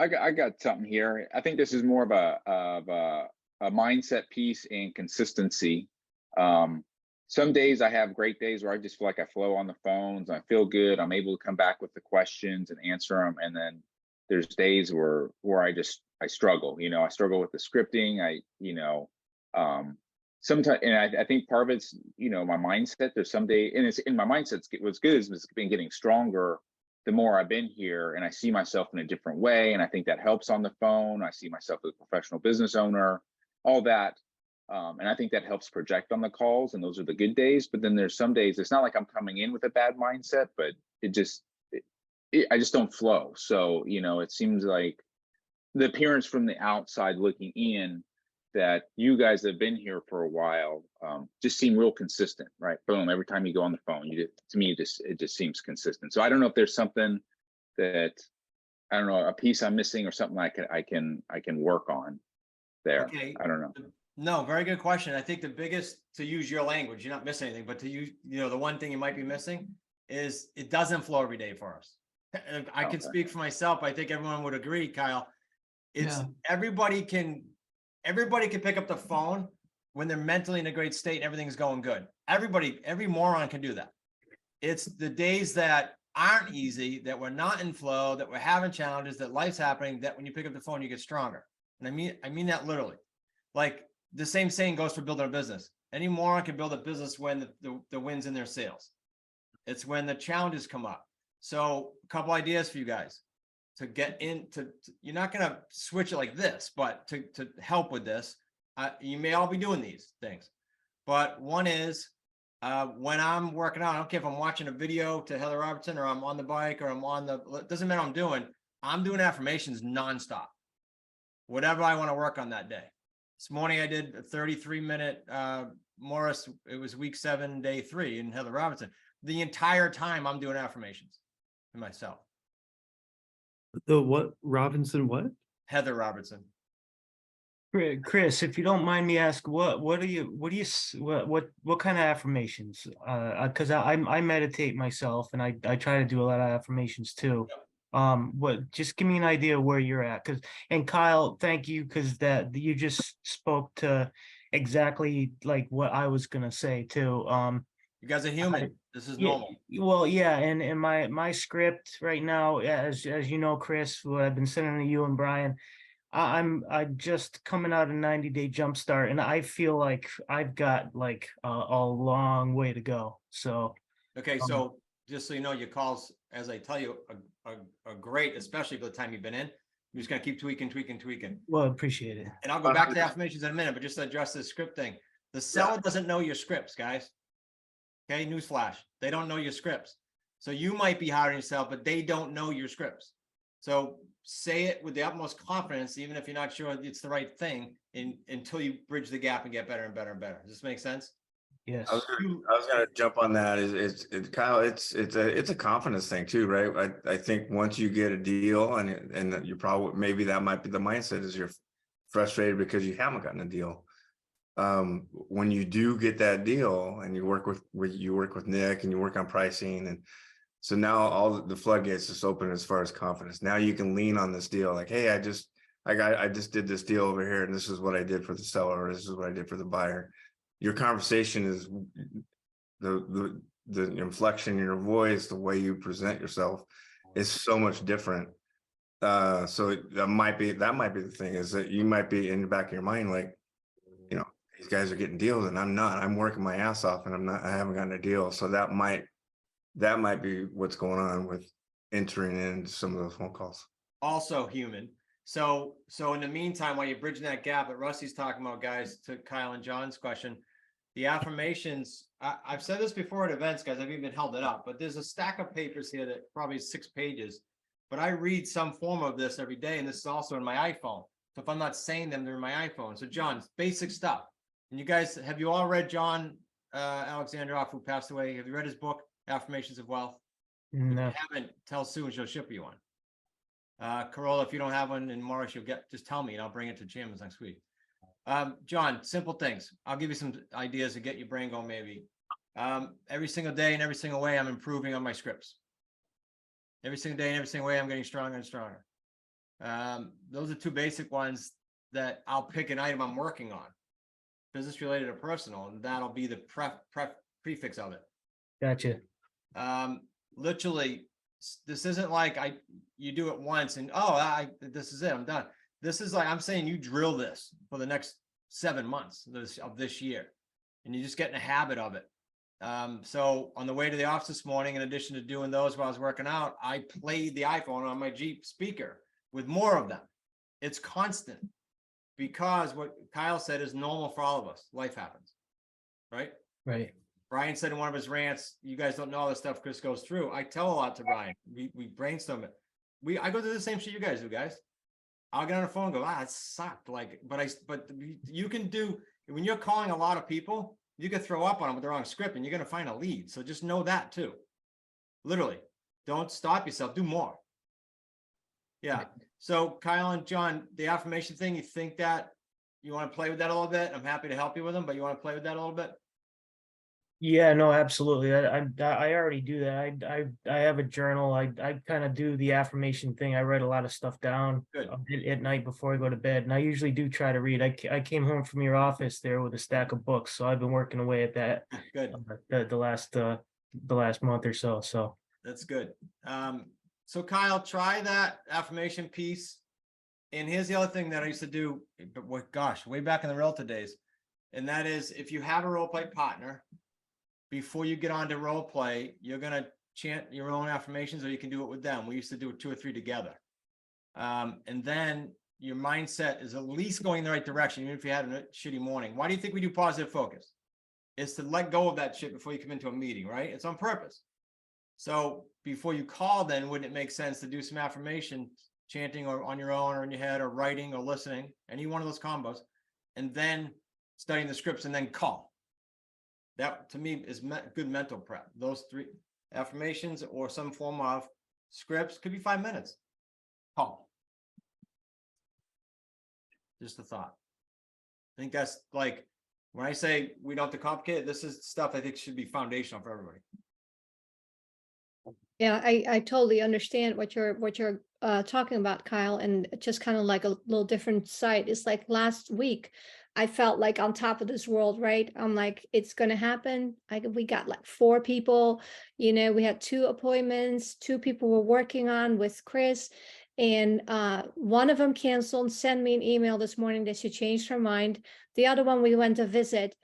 I got something here. I think this is more of a mindset piece and consistency. Um, some days I have great days where I just feel like I flow on the phones. I feel good. I'm able to come back with the questions and answer them. And then there's days where I struggle. I struggle with the scripting. Um, sometimes, and I think part of it's my mindset. There's some day, and it's in my mindset. What's good is it's been getting stronger the more I've been here, and I see myself in a different way. And I think that helps on the phone. I see myself as a professional business owner, all that. And I think that helps project on the calls, and those are the good days. But then there's some days, it's not like I'm coming in with a bad mindset, but I just don't flow. So, it seems like the appearance from the outside looking in, that you guys that have been here for a while just seem real consistent, right? Boom, every time you go on the phone, to me, it just seems consistent. So I don't know if there's something that, I don't know, a piece I'm missing or something I can work on there. Okay. I don't know. No, very good question. I think the biggest, to use your language, you're not missing anything, but to use, the one thing you might be missing is it doesn't flow every day for us. I can speak for myself. I think everyone would agree, Kyle. It's everybody can pick up the phone when they're mentally in a great state and everything's going good. Every moron can do that. It's the days that aren't easy, that we're not in flow, that we're having challenges, that life's happening, that when you pick up the phone, you get stronger. And I mean that literally. Like the same saying goes for building a business. Any moron can build a business when the wins in their sales. It's when the challenges come up. So a couple ideas for you guys to get into, you're not going to switch it like this, but to help with this, you may all be doing these things. But one is when I'm working out, I don't care if I'm watching a video to Heather Robertson or I'm on the bike or it doesn't matter what I'm doing affirmations nonstop. Whatever I want to work on that day. This morning I did a 33-minute Morris. It was week 7, day 3 in Heather Robertson. The entire time I'm doing affirmations to myself. The what? Robinson what? Heather Robertson. Chris, if you don't mind me ask, what kind of affirmations? Because I meditate myself and I try to do a lot of affirmations too. Just give me an idea where you're at, and Kyle, thank you, because that you just spoke to exactly like what I was gonna say too. You guys are human. This is normal. Well, yeah, and my script right now, as you know, Chris, what I've been sending to you and Brian, I'm just coming out of 90-day jumpstart, and I feel like I've got like a long way to go. So okay, so just so you know, your calls, as I tell you, are great, especially for the time you've been in. You're just gonna keep tweaking. Well, appreciate it. And I'll go back to the affirmations in a minute, but just to address this script thing. The seller doesn't know your scripts, guys. Okay, newsflash. They don't know your scripts. So you might be hard on yourself, but they don't know your scripts. So say it with the utmost confidence, even if you're not sure it's the right thing, until you bridge the gap and get better and better and better. Does this make sense? Yes. I was gonna jump on that. Kyle, it's a confidence thing too, right? I think once you get a deal and you probably, maybe that might be the mindset, is you're frustrated because you haven't gotten a deal. When you do get that deal and you work with Nick and you work on pricing, and so now all the floodgates just open as far as confidence. Now you can lean on this deal, like, hey, I just did this deal over here, and this is what I did for the seller, or this is what I did for the buyer. Your conversation is the inflection in your voice, the way you present yourself is so much different. So that might be the thing, is that you might be in the back of your mind, like, these guys are getting deals and I'm not. I'm working my ass off and I haven't gotten a deal. So that might be what's going on with entering into some of those phone calls. Also human. So in the meantime, while you're bridging that gap that Rusty's talking about, guys, to Kyle and John's question, the affirmations, I've said this before at events, guys, I've even held it up, but there's a stack of papers here that probably 6 pages, but I read some form of this every day. And this is also in my iPhone. So if I'm not saying them, they're in my iPhone. So John, basic stuff. And you guys, have you all read John Alexandroff, who passed away? Have you read his book, Affirmations of Wealth? No. If you haven't, tell Sue and she'll ship you one. Corolla, if you don't have one in Morris, just tell me and I'll bring it to Chambers next week. John, simple things. I'll give you some ideas to get your brain going maybe. Every single day and every single way, I'm improving on my scripts. Every single day and every single way, I'm getting stronger and stronger. Those are two basic ones that I'll pick an item I'm working on, business related or personal, and that'll be the prefix of it. Gotcha. Literally, this isn't like you do it once and this is it, I'm done. This is like, I'm saying you drill this for the next 7 months of this year, and you just get in a habit of it. So on the way to the office this morning, in addition to doing those while I was working out, I played the iPhone on my Jeep speaker with more of them. It's constant, because what Kyle said is normal for all of us. Life happens, right? Right. Brian said in one of his rants, you guys don't know all the stuff Chris goes through. I tell a lot to Brian. We brainstorm it. I go through the same shit you guys do, guys. I'll get on the phone and go, it sucked. Like, but you can do, when you're calling a lot of people, you could throw up on them with the wrong script and you're going to find a lead. So just know that too. Literally, don't stop yourself, do more. Yeah. So Kyle and John, the affirmation thing, you think that you want to play with that a little bit? I'm happy to help you with them, but you want to play with that a little bit? Yeah, no, absolutely. I already do that. I have a journal. I kind of do the affirmation thing. I write a lot of stuff down at night before I go to bed, and I usually do try to read. I came home from your office there with a stack of books, so I've been working away at that. Good. The last month or so. So that's good. So Kyle, try that affirmation piece. And here's the other thing that I used to do, but gosh, way back in the realtor days, and that is, if you have a role play partner, before you get on to role play, you're going to chant your own affirmations, or you can do it with them. We used to do it 2 or 3 together. And then your mindset is at least going in the right direction, even if you had a shitty morning. Why do you think we do positive focus? It's to let go of that shit before you come into a meeting, right? It's on purpose. So before you call, then wouldn't it make sense to do some affirmation chanting, or on your own, or in your head, or writing, or listening, any one of those combos, and then studying the scripts and then call? That to me is good mental prep. Those 3 affirmations or some form of scripts, could be 5 minutes. Call. Just a thought. I think that's like, when I say we don't have to complicate it, this is stuff I think should be foundational for everybody. Yeah, I totally understand what you're talking about, Kyle, and just kind of like a little different side. It's like last week, I felt like on top of this world, right? I'm like, it's going to happen. We got like 4 people, we had 2 appointments, 2 people were working on with Chris, and one of them canceled, sent me an email this morning that she changed her mind. The other one we went to visit.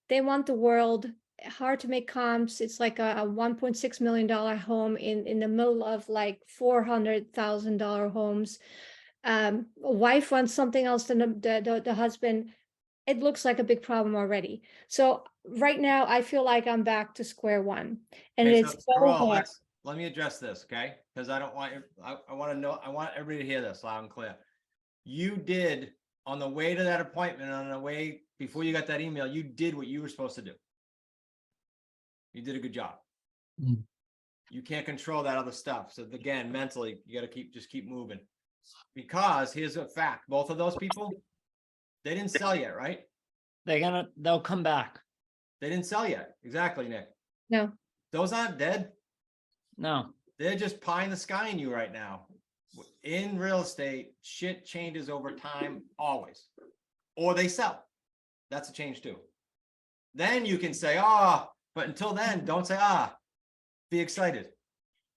They want the world. Hard to make comps. It's like a $1.6 million home in the middle of like $400,000 homes. Wife wants something else than the husband. It looks like a big problem already. So right now I feel like I'm back to square one, and Okay, it's so hard. let me address this, okay? Because I don't want, I want to know, I want everybody to hear this loud and clear. You did, on the way to that appointment, on the way before you got that email, you did what you were supposed to do. You did a good job. You can't control that other stuff. So again, mentally, you got to just keep moving. Because here's a fact: both of those people, they didn't sell yet, right? They'll come back. They didn't sell yet. Exactly, Nick. No. Those aren't dead. No. They're just pie in the sky in you right now. In real estate, shit changes over time, always. Or they sell. That's a change too. Then you can say, but until then, don't say, be excited.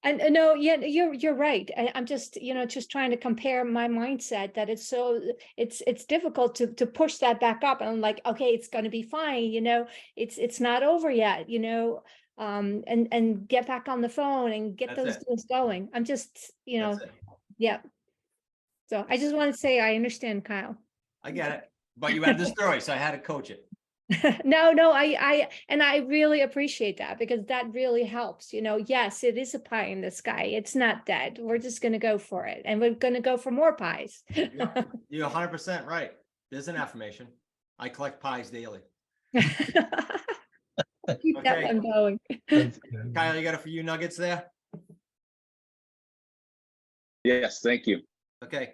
And no, yeah, you're right. I'm just, just trying to compare my mindset that it's difficult to push that back up. And I'm like, okay, it's going to be fine. It's not over yet, and get back on the phone and get those deals going. I'm just, yeah. So I just want to say, I understand, Kyle. I get it, but you had the story, so I had to coach it. No, I really appreciate that, because that really helps. Yes, it is a pie in the sky. It's not dead. We're just going to go for it, and we're going to go for more pies. You're 100% right. There's an affirmation. I collect pies daily. Keep that one going. Kyle, you got a few nuggets there? Yes, thank you. Okay.